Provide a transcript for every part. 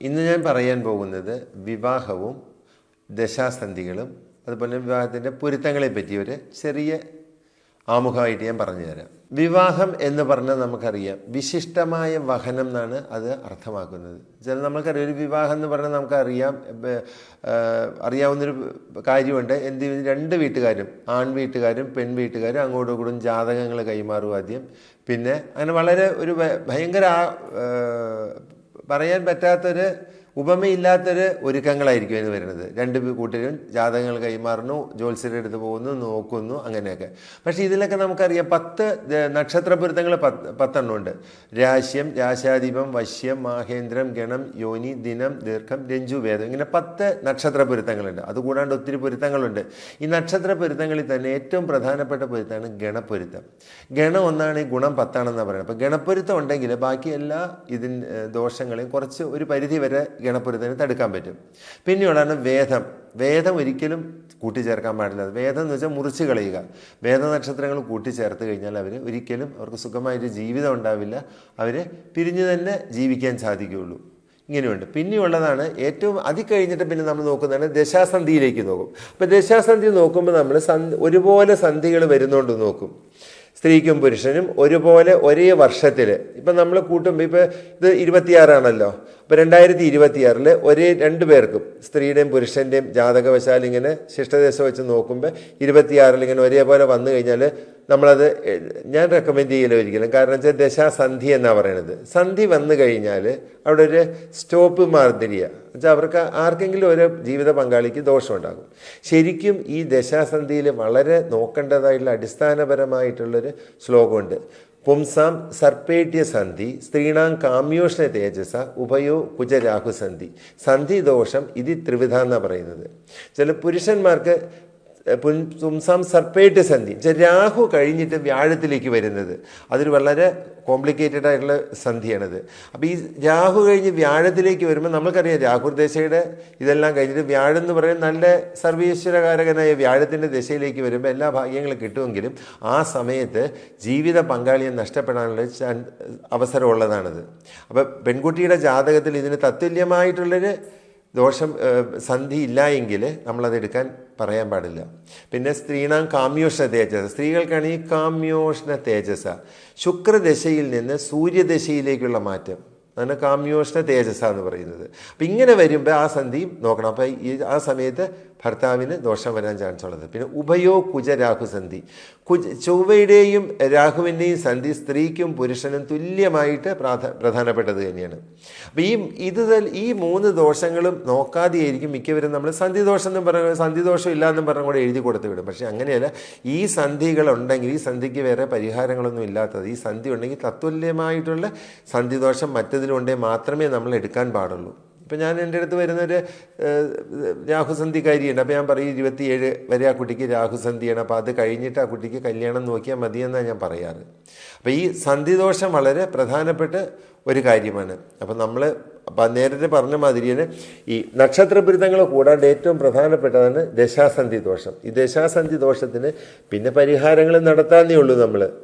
ഇന്ന് ഞാൻ പറയാൻ പോകുന്നത് വിവാഹവും ദശാസന്ധികളും അതുപോലെ വിവാഹത്തിൻ്റെ പൊരുത്തങ്ങളെ പറ്റി ഒരു ചെറിയ ആമുഖമായിട്ട് ഞാൻ പറഞ്ഞു തരാം. വിവാഹം എന്ന് പറഞ്ഞാൽ നമുക്കറിയാം വിശിഷ്ടമായ വഹനം എന്നാണ് അത് അർത്ഥമാക്കുന്നത്. നമുക്കറിയാം ഒരു വിവാഹം എന്ന് പറഞ്ഞാൽ അറിയാവുന്നൊരു കാര്യമുണ്ട്. രണ്ട് വീട്ടുകാരും ആൺ വീട്ടുകാരും പെൺ വീട്ടുകാരും അങ്ങോട്ടും ഇങ്ങോട്ടും ജാതകങ്ങൾ കൈമാറും ആദ്യം. പിന്നെ അങ്ങനെ വളരെ ഒരു ഭയങ്കര പറയാൻ പറ്റാത്തൊരു ഉപമയില്ലാത്തൊരു ഒരുക്കങ്ങളായിരിക്കും അതിന് വരുന്നത്. രണ്ട് കൂട്ടരും ജാതകങ്ങൾ കൈമാറുന്നു, ജ്യോത്സ്യരുടെ അടുത്ത് പോകുന്നു, നോക്കുന്നു, അങ്ങനെയൊക്കെ. പക്ഷേ ഇതിലൊക്കെ നമുക്കറിയാം 10 നക്ഷത്രപൊരുത്തങ്ങൾ 10 ഉണ്ട്. രാശ്യം, രാശാധിപം, വശ്യം, മാഹേന്ദ്രം, ഗണം, യോനി, ദിനം, ദീർഘം, രഞ്ജു, വേദം, ഇങ്ങനെ 10 നക്ഷത്രപൊരുത്തങ്ങളുണ്ട്. അതുകൂടാണ്ട് ഒത്തിരി പൊരുത്തങ്ങളുണ്ട്. ഈ നക്ഷത്രപൊരുത്തങ്ങളിൽ തന്നെ ഏറ്റവും പ്രധാനപ്പെട്ട പൊരുത്തമാണ് ഗണപ്പൊരുത്തം. ഗണം ഒന്നാണ്, ഈ ഗുണം 10 ആണെന്നാണ് പറയുന്നത്. അപ്പോൾ ഗണപ്പൊരുത്തം ഉണ്ടെങ്കിൽ ബാക്കി എല്ലാ ദോഷങ്ങളെയും കുറച്ച് ഒരു പരിധി വരെ ഗണപ്പൊരുത്തത്തിന് തടുക്കാൻ പറ്റും. പിന്നെയുള്ളതാണ് വേദം. വേദം ഒരിക്കലും കൂട്ടിച്ചേർക്കാൻ പാടില്ല. വേദം എന്ന് വെച്ചാൽ മുറിച്ച് കളയുക. വേദനക്ഷത്രങ്ങൾ കൂട്ടിച്ചേർത്ത് കഴിഞ്ഞാൽ അവർക്ക് സുഖമായൊരു ജീവിതം ഉണ്ടാവില്ല. അവർ പിരിഞ്ഞു തന്നെ ജീവിക്കാൻ സാധിക്കുകയുള്ളൂ. ഇങ്ങനെയുണ്ട്. പിന്നെയുള്ളതാണ് ഏറ്റവും കഴിഞ്ഞിട്ട് പിന്നെ നമ്മൾ നോക്കുന്നതാണ് ദശാസന്ധിയിലേക്ക് നോക്കും. അപ്പോൾ ദശാസന്ധി നോക്കുമ്പോൾ നമ്മൾ ഒരുപോലെ സന്ധികൾ വരുന്നുണ്ട് നോക്കും. സ്ത്രീക്കും പുരുഷനും ഒരുപോലെ ഒരേ വർഷത്തിൽ ഇപ്പം നമ്മൾ കൂട്ടുമ്പോൾ ഇപ്പോൾ ഇത് 26 അപ്പോൾ 2026 ഒരേ 2 പേർക്കും സ്ത്രീയുടെയും പുരുഷൻ്റെയും ജാതകവശാൽ ഇങ്ങനെ ശിഷ്ടദേശം വെച്ച് നോക്കുമ്പോൾ 26 ഇങ്ങനെ ഒരേപോലെ വന്നു കഴിഞ്ഞാൽ നമ്മളത് ഞാൻ റെക്കമെൻഡ് ചെയ്യില്ല ഒരിക്കലും. കാരണം വെച്ചാൽ ദശാസന്ധി എന്നാണ് പറയണത്. സന്ധി വന്നു കഴിഞ്ഞാൽ അവിടെ ഒരു സ്റ്റോപ്പ് മാർദ്ദിരിയ വെച്ചാൽ അവർക്ക് ആർക്കെങ്കിലും ഒരു ജീവിത പങ്കാളിക്ക് ദോഷമുണ്ടാകും. ശരിക്കും ഈ ദശാസന്ധിയിൽ വളരെ നോക്കേണ്ടതായിട്ടുള്ള അടിസ്ഥാനപരമായിട്ടുള്ളൊരു ശ്ലോകമുണ്ട്. പുംസാം സർപ്പേട്യ സന്ധി സ്ത്രീണാം കാമ്യോഷ്ണ തേജസ ഉഭയോ കുജരാഹുസന്ധി സന്ധി ദോഷം ഇത് ത്രിവിധ എന്നാണ് പറയുന്നത്. ചില പുരുഷന്മാർക്ക് പുംസാം സർപ്പേട്യ സന്ധി രാഹു കഴിഞ്ഞിട്ട് വ്യാഴത്തിലേക്ക് വരുന്നത് അതൊരു വളരെ കോംപ്ലിക്കേറ്റഡ് ആയിട്ടുള്ള സന്ധിയാണത്. അപ്പോൾ ഈ രാഹു കഴിഞ്ഞ് വ്യാഴത്തിലേക്ക് വരുമ്പോൾ നമുക്കറിയാം രാഹുർദശയുടെ ഇതെല്ലാം കഴിഞ്ഞിട്ട് വ്യാഴം എന്ന് പറയുന്നത് നല്ല സർവീശ്വരകാരകനായ വ്യാഴത്തിൻ്റെ ദശയിലേക്ക് വരുമ്പോൾ എല്ലാ ഭാഗ്യങ്ങളും കിട്ടുമെങ്കിലും ആ സമയത്ത് ജീവിത പങ്കാളിയെ നഷ്ടപ്പെടാനുള്ള അവസരമുള്ളതാണത്. അപ്പോൾ പെൺകുട്ടിയുടെ ജാതകത്തിൽ ഇതിന് തത്തുല്യമായിട്ടുള്ളൊരു ദോഷം സന്ധി ഇല്ല എങ്കിൽ നമ്മളതെടുക്കാൻ പറയാൻ പാടില്ല. പിന്നെ സ്ത്രീണാം കാമ്യോഷ്ണ തേജസ, സ്ത്രീകൾക്കാണ് ഈ കാമ്യോഷ്ണ തേജസ ശുക്രദശയിൽ നിന്ന് സൂര്യദശയിലേക്കുള്ള മാറ്റം, അതാണ് കാമ്യോഷ്ണ തേജസ എന്ന് പറയുന്നത്. അപ്പം ഇങ്ങനെ വരുമ്പോൾ ആ സന്ധിയും നോക്കണം. അപ്പം ആ സമയത്ത് ഭർത്താവിന് ദോഷം വരാൻ ചാൻസ് ഉള്ളത്. പിന്നെ ഉഭയോ കുജരാഹു സന്ധി, ചൊവ്വയുടെയും രാഹുവിൻ്റെയും സന്ധി സ്ത്രീക്കും പുരുഷനും തുല്യമായിട്ട് പ്രധാനപ്പെട്ടത് തന്നെയാണ്. അപ്പം ഈ 3 ദോഷങ്ങളും നോക്കാതെയായിരിക്കും മിക്കവരും നമ്മൾ സന്ധിദോഷം എന്നും പറയുന്നത് സന്ധിദോഷം ഇല്ല എന്നും പറഞ്ഞും കൂടെ എഴുതി കൊടുത്ത് വിടും. പക്ഷേ അങ്ങനെയല്ല. ഈ സന്ധികളുണ്ടെങ്കിൽ ഈ സന്ധിക്ക് വേറെ പരിഹാരങ്ങളൊന്നും ഇല്ലാത്തത്. ഈ സന്ധി ഉണ്ടെങ്കിൽ തത്തുല്യമായിട്ടുള്ള സന്ധിദോഷം മറ്റതിലുണ്ടെങ്കിൽ മാത്രമേ നമ്മൾ എടുക്കാൻ പാടുള്ളൂ. ഇപ്പം ഞാൻ എൻ്റെ അടുത്ത് വരുന്നൊരു രാഹുസന്ധിക്കാരിയുണ്ട്. അപ്പോൾ ഞാൻ പറയും 27 വരെ ആ കുട്ടിക്ക് രാഹുസന്ധിയാണ്, അപ്പോൾ അത് കഴിഞ്ഞിട്ട് ആ കുട്ടിക്ക് കല്യാണം നോക്കിയാൽ മതിയെന്നാണ് ഞാൻ പറയാറ്. അപ്പോൾ ഈ സന്ധിദോഷം വളരെ പ്രധാനപ്പെട്ട ഒരു കാര്യമാണ്. അപ്പം നമ്മൾ നേരത്തെ പറഞ്ഞ മാതിരി തന്നെ ഈ നക്ഷത്രപൊരുത്തങ്ങൾ കൂടാണ്ട് ഏറ്റവും പ്രധാനപ്പെട്ടതാണ് ദശാസന്ധി ദോഷം. ഈ ദശാസന്ധി ദോഷത്തിന് പിന്നെ പരിഹാരങ്ങൾ നടത്താനേ ഉള്ളൂ.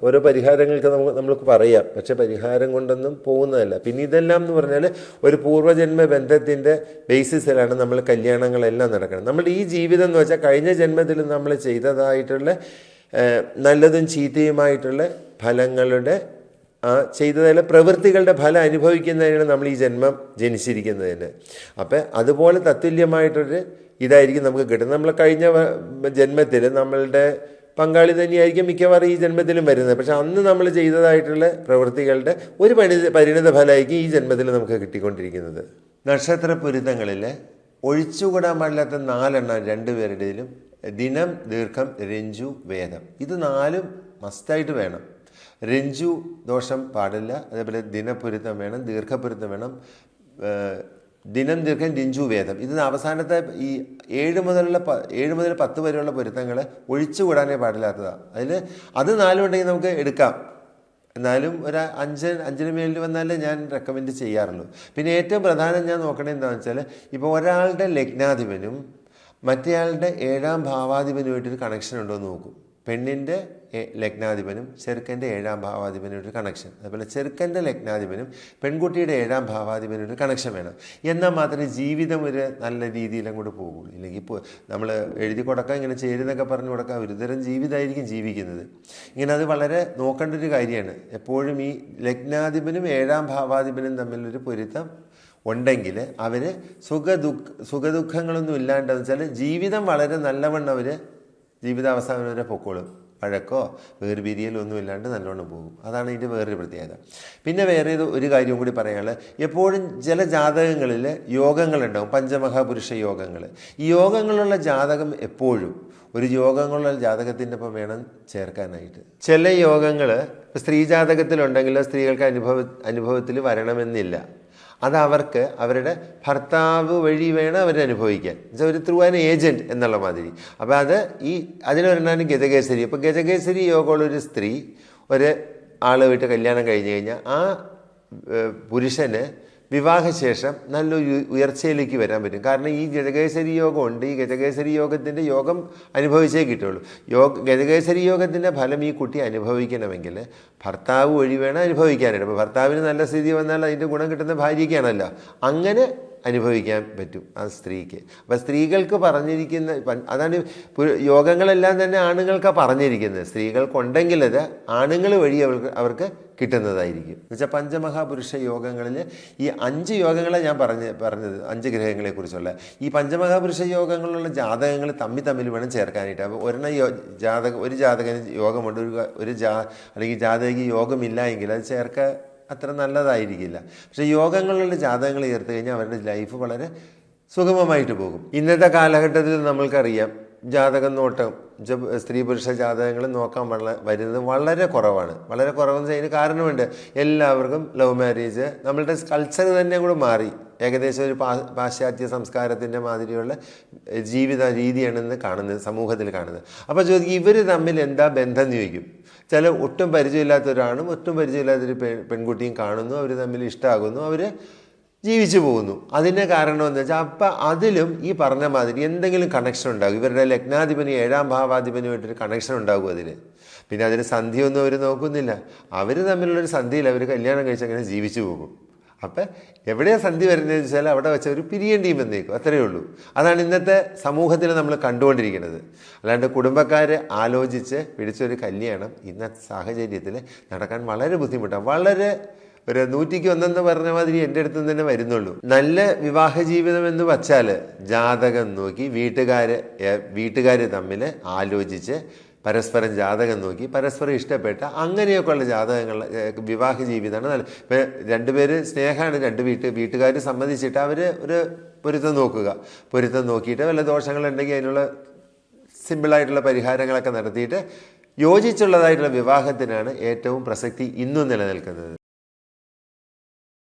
ഓരോ പരിഹാരങ്ങൾക്ക് നമ്മൾക്ക് പറയാം, പക്ഷെ പരിഹാരം കൊണ്ടൊന്നും പോകുന്നതല്ല. പിന്നെ ഇതെല്ലാം എന്ന് പറഞ്ഞാൽ ഒരു പൂർവ്വജന്മ ബന്ധത്തിൻ്റെ ബേസിസിലാണ് നമ്മൾ കല്യാണങ്ങളെല്ലാം നടക്കുന്നത്. നമ്മുടെ ഈ ജീവിതം എന്ന് വെച്ചാൽ കഴിഞ്ഞ ജന്മത്തിൽ നമ്മൾ ചെയ്തതായിട്ടുള്ള നല്ലതും ചീത്തയുമായിട്ടുള്ള ഫലങ്ങളുടെ ചെയ്തതല്ല പ്രവൃത്തികളുടെ ഫലം അനുഭവിക്കുന്നതിനാണ് നമ്മൾ ഈ ജന്മം ജനിച്ചിരിക്കുന്നതിന്. അപ്പം അതുപോലെ തത്തുല്യമായിട്ടൊരു ഇതായിരിക്കും നമുക്ക് കിട്ടുന്നത്. നമ്മൾ കഴിഞ്ഞ ജന്മത്തിൽ നമ്മളുടെ പങ്കാളി തന്നെയായിരിക്കും മിക്കവാറും ഈ ജന്മത്തിലും വരുന്നത്. പക്ഷെ അന്ന് നമ്മൾ ചെയ്തതായിട്ടുള്ള പ്രവൃത്തികളുടെ ഒരു പരിണിത ഫലമായിരിക്കും ഈ ജന്മത്തിൽ നമുക്ക് കിട്ടിക്കൊണ്ടിരിക്കുന്നത്. നക്ഷത്ര പൊരുത്തങ്ങളിൽ ഒഴിച്ചുകൂടാൻ പാടില്ലാത്ത 4 രണ്ടുപേരുടെയിലും ദിനം, ദീർഘം, രഞ്ജു, വേദം. ഇത് 4 മസ്റ്റായിട്ട് വേണം. രഞ്ജു ദോഷം പാടില്ല. അതേപോലെ ദിനപ്പൊരുത്തം വേണം, ദീർഘപ്പൊരുത്തം വേണം. ദിനം, ദീർഘം, രഞ്ജു, വേദം. ഇതിന് അവസാനത്തെ ഈ 7 മുതൽ 10 വരെയുള്ള പൊരുത്തങ്ങൾ ഒഴിച്ചുകൂടാനേ പാടില്ലാത്തതാണ്. അത് 4 ഉണ്ടെങ്കിൽ നമുക്ക് എടുക്കാം. എന്നാലും ഒരു 5-5 മേലിൽ വന്നാലേ ഞാൻ റെക്കമെൻഡ് ചെയ്യാറുള്ളൂ. പിന്നെ ഏറ്റവും പ്രധാനം ഞാൻ നോക്കണത് എന്താണെന്ന് വെച്ചാൽ ഇപ്പോൾ ഒരാളുടെ ലഗ്നാധിപനും മറ്റേയാളുടെ 7ാം ഭാവാധിപനുമായിട്ടൊരു കണക്ഷൻ ഉണ്ടോ എന്ന് നോക്കും. പെണ്ണിൻ്റെ ലഗ്നാധിപനും ചെറുക്കൻ്റെ 7ാം ഭാവാധിപനും ഒരു കണക്ഷൻ, അതുപോലെ ചെറുക്കൻ്റെ ലഗ്നാധിപനും പെൺകുട്ടിയുടെ 7ാം ഭാവാധിപനും ഒരു കണക്ഷൻ വേണം. എന്നാൽ മാത്രമേ ജീവിതം ഒരു നല്ല രീതിയിൽ അങ്ങോട്ട് പോകുള്ളൂ. ഇല്ലെങ്കിൽ ഇപ്പോൾ നമ്മൾ എഴുതി കൊടുക്കാം, ഇങ്ങനെ ചേരുന്നൊക്കെ പറഞ്ഞു കൊടുക്കാം, ഒരുതരം ജീവിതമായിരിക്കും ജീവിക്കുന്നത്. ഇങ്ങനെ അത് വളരെ നോക്കേണ്ട ഒരു കാര്യമാണ്. എപ്പോഴും ഈ ലഗ്നാധിപനും 7ാം ഭാവാധിപനും തമ്മിലൊരു പൊരുത്തം ഉണ്ടെങ്കിൽ അവർ സുഖദുഃഖങ്ങളൊന്നും ഇല്ലാണ്ടെന്ന് വെച്ചാൽ ജീവിതം വളരെ നല്ലവണ്ണം അവർ ജീവിതാവസാനം വരെ പൊക്കോളും. വഴക്കോ വേർപിരിയലോ ഒന്നും ഇല്ലാണ്ട് നല്ലോണം പോകും. അതാണ് ഇതിൻ്റെ വേറൊരു പ്രത്യേകത. പിന്നെ വേറെ ഒരു കാര്യവും കൂടി പറയാനുള്ളത്, എപ്പോഴും ചില ജാതകങ്ങളിൽ യോഗങ്ങളുണ്ടാവും, പഞ്ചമഹാപുരുഷ യോഗങ്ങൾ. ഈ യോഗങ്ങളുള്ള ജാതകം എപ്പോഴും ഒരു യോഗങ്ങളുള്ള ജാതകത്തിൻ്റെ ഒപ്പം വേണം ചേർക്കാനായിട്ട്. ചില യോഗങ്ങൾ സ്ത്രീ ജാതകത്തിലുണ്ടെങ്കിൽ സ്ത്രീകൾക്ക് അനുഭവത്തിൽ വരണമെന്നില്ല. അത് അവർക്ക് അവരുടെ ഭർത്താവ് വഴി വേണം അവരനുഭവിക്കാൻ, എന്നുവെച്ചാൽ ഒരു ത്രൂ ആൻ ഏജൻറ്റ് എന്നുള്ള മാതിരി. അപ്പോൾ അതിനൊരെണ്ണാണ് ഗജകേസരി. അപ്പോൾ ഗജകേസരി യോഗമുള്ളൊരു സ്ത്രീ ആളുമായിട്ട് കല്യാണം കഴിഞ്ഞ് കഴിഞ്ഞാൽ ആ പുരുഷന് വിവാഹശേഷം നല്ലൊരു ഉയർച്ചയിലേക്ക് വരാൻ പറ്റും. കാരണം ഈ ഗജകേസരി യോഗം ഉണ്ട്. ഈ ഗജകേസരി യോഗത്തിൻ്റെ യോഗം അനുഭവിച്ചേ കിട്ടുള്ളൂ. ഗജകേസരി യോഗത്തിൻ്റെ ഫലം ഈ കുട്ടി അനുഭവിക്കണമെങ്കിൽ ഭർത്താവ് വഴി വേണം അനുഭവിക്കാനായിട്ട്. അപ്പോൾ ഭർത്താവിന് നല്ല സ്ഥിതി വന്നാൽ അതിൻ്റെ ഗുണം കിട്ടുന്ന ഭാര്യയ്ക്കാണല്ലോ. അങ്ങനെ അനുഭവിക്കാൻ പറ്റും ആ സ്ത്രീക്ക്. അപ്പം സ്ത്രീകൾക്ക് പറഞ്ഞിരിക്കുന്ന അതാണ് യോഗങ്ങളെല്ലാം തന്നെ ആണുങ്ങൾക്കാണ് പറഞ്ഞിരിക്കുന്നത്. സ്ത്രീകൾക്കുണ്ടെങ്കിൽ അത് ആണുങ്ങൾ വഴി അവർക്ക് കിട്ടുന്നതായിരിക്കും. എന്നുവെച്ചാൽ പഞ്ചമഹാപുരുഷ യോഗങ്ങളിൽ ഈ 5 യോഗങ്ങളെ ഞാൻ പറഞ്ഞത് 5 ഗ്രഹങ്ങളെക്കുറിച്ചുള്ള ഈ പഞ്ചമഹാപുരുഷ യോഗങ്ങളിലുള്ള ജാതകങ്ങൾ തമ്മിൽ വേണം ചേർക്കാനായിട്ട്. അപ്പോൾ ഒരു ജാതകന് യോഗമുണ്ട്, അല്ലെങ്കിൽ ജാതകയ്ക്ക് യോഗമില്ല എങ്കിൽ അത് ചേർക്കാൻ അത്ര നല്ലതായിരിക്കില്ല. പക്ഷേ യോഗങ്ങളിലുള്ള ജാതകങ്ങൾ ചേർത്ത് കഴിഞ്ഞാൽ അവരുടെ ലൈഫ് വളരെ സുഗമമായിട്ട് പോകും. ഇന്നത്തെ കാലഘട്ടത്തിൽ നമ്മൾക്കറിയാം ജാതകം നോട്ടം, സ്ത്രീ പുരുഷ ജാതകങ്ങൾ നോക്കാൻ വരുന്നത് വളരെ കുറവാണ്. വളരെ കുറവെന്ന് വെച്ചാൽ അതിന് കാരണമുണ്ട്. എല്ലാവർക്കും ലവ് മാരേജ്, നമ്മളുടെ കൾച്ചർ തന്നെ കൂടെ മാറി. ഏകദേശം ഒരു പാശ്ചാത്യ സംസ്കാരത്തിൻ്റെ മാതിരിയുള്ള ജീവിത രീതിയാണെന്ന് സമൂഹത്തിൽ കാണുന്നത്. അപ്പോൾ ചോദിക്കും ഇവർ തമ്മിൽ എന്താ ബന്ധം എന്ന് ചോദിക്കും. ചില ഒട്ടും പരിചയമില്ലാത്ത ഒരാണും ഒട്ടും പരിചയമില്ലാത്തൊരു പെൺകുട്ടിയും കാണുന്നു, അവർ തമ്മിൽ ഇഷ്ടമാകുന്നു, അവർ ജീവിച്ചു പോകുന്നു. അതിൻ്റെ കാരണം എന്ന് വെച്ചാൽ അപ്പം അതിലും ഈ പറഞ്ഞ മാതിരി എന്തെങ്കിലും കണക്ഷൻ ഉണ്ടാകും. ഇവരുടെ ലഗ്നാധിപനും 7ാം ഭാവാധിപനുമായിട്ടൊരു കണക്ഷൻ ഉണ്ടാകും അതിൽ. പിന്നെ അതിന് സന്ധിയൊന്നും അവർ നോക്കുന്നില്ല. അവർ തമ്മിലുള്ളൊരു സന്ധിയിൽ അവർ കല്യാണം കഴിച്ച് അങ്ങനെ ജീവിച്ചു പോകും. അപ്പം എവിടെയാണ് സന്ധി വരുന്നതെന്ന് വെച്ചാൽ അവിടെ വെച്ച് അവർ പിരിയേണ്ടിയും വന്നേക്കും. അത്രയേ ഉള്ളൂ. അതാണ് ഇന്നത്തെ സമൂഹത്തിൽ നമ്മൾ കണ്ടുകൊണ്ടിരിക്കുന്നത്. അല്ലാണ്ട് കുടുംബക്കാർ ആലോചിച്ച് പിടിച്ചൊരു കല്യാണം ഇന്നത്തെ സാഹചര്യത്തിൽ നടക്കാൻ വളരെ ബുദ്ധിമുട്ടാണ്. വളരെ ഒരു 100ക്ക് 1 പറഞ്ഞ മാതിരി എൻ്റെ അടുത്ത് തന്നെ വരുന്നുള്ളൂ. നല്ല വിവാഹ ജീവിതം എന്ന് വച്ചാൽ ജാതകം നോക്കി വീട്ടുകാർ തമ്മിൽ ആലോചിച്ച് പരസ്പരം ജാതകം നോക്കി പരസ്പരം ഇഷ്ടപ്പെട്ട അങ്ങനെയൊക്കെയുള്ള ജാതകങ്ങൾ വിവാഹ ജീവിതമാണ് നല്ല. ഇപ്പം 2 പേര് സ്നേഹമാണ്, 2 വീട്ടുകാർ സമ്മതിച്ചിട്ട് അവർ ഒരു പൊരുത്തം നോക്കിയിട്ട് വല്ല ദോഷങ്ങളുണ്ടെങ്കിൽ അതിനുള്ള സിമ്പിളായിട്ടുള്ള പരിഹാരങ്ങളൊക്കെ നടത്തിയിട്ട് യോജിച്ചുള്ളതായിട്ടുള്ള വിവാഹത്തിനാണ് ഏറ്റവും പ്രസക്തി ഇന്നും നിലനിൽക്കുന്നത്.